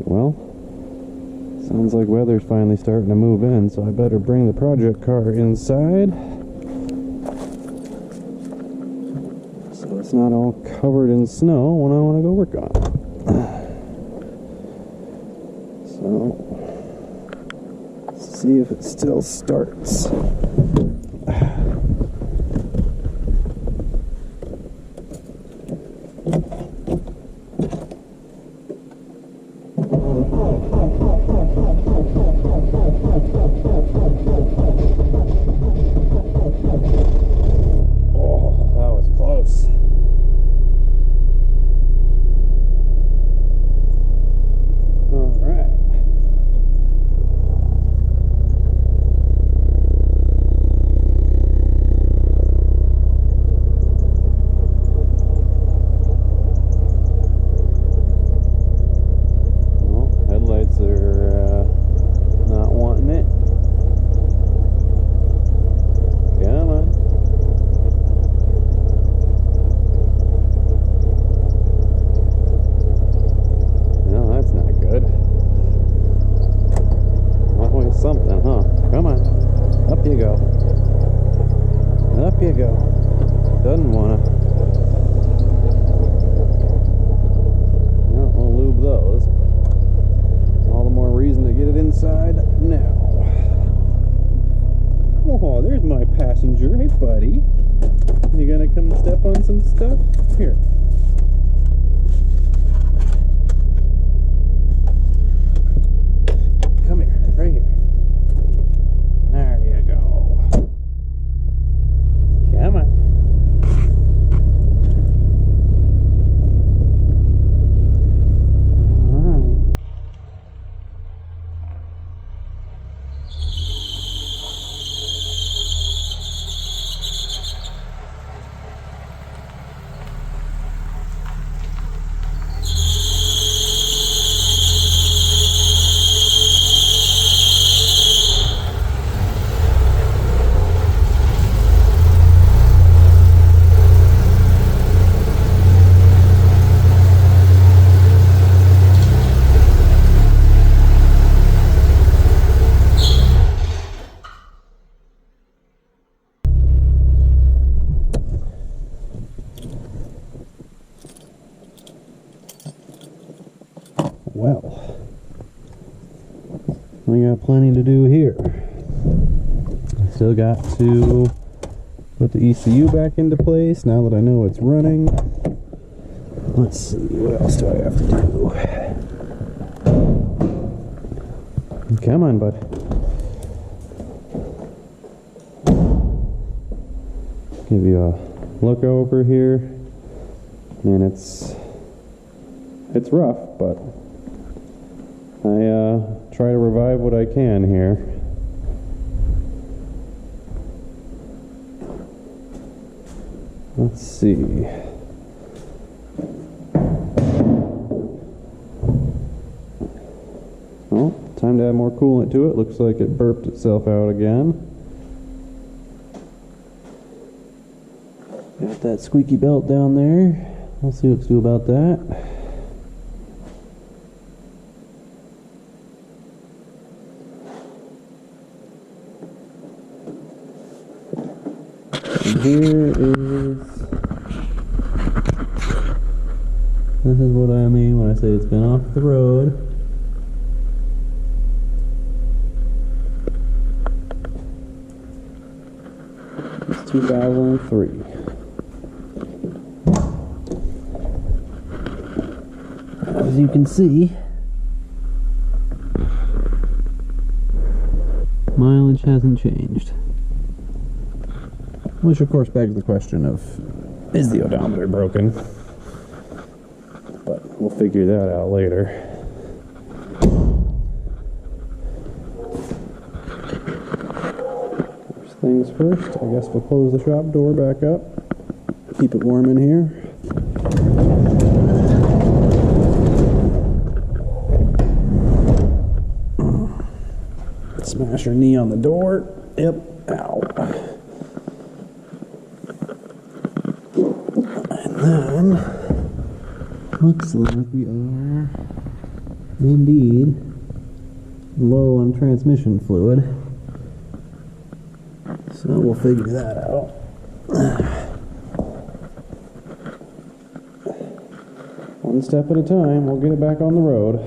Alright, well, sounds like weather's finally starting to move in, so I better bring the project car inside so it's not all covered in snow when I want to go work on it. So, let's see if it still starts. Something, huh? Come on. Up you go. Up you go. Doesn't wanna. Well, I'll lube those. All the more reason to get it inside now. Oh, there's my passenger. Hey, buddy. You gonna come step on some stuff? Here. Come here. Right here. There you go. Come on. All right. Well, we got plenty to do here. Still got to put the ECU back into place now that I know it's running. Let's see, what else do I have to do? Come on, bud. Give you a look over here, and it's rough, but I try to revive what I can here. Let's see. Well, time to add more coolant to it. Looks like it burped itself out again. Got that squeaky belt down there. Let's see what to do about that. Here this is what I mean when I say it's been off the road. It's 2003. As you can see, mileage hasn't changed. Which of course begs the question of, is the odometer broken? But we'll figure that out later. First things first, I guess we'll close the shop door back up. Keep it warm in here. Smash your knee on the door. Yep. Ow. And then looks like we are indeed low on transmission fluid. So we'll figure that out. One step at a time, we'll get it back on the road.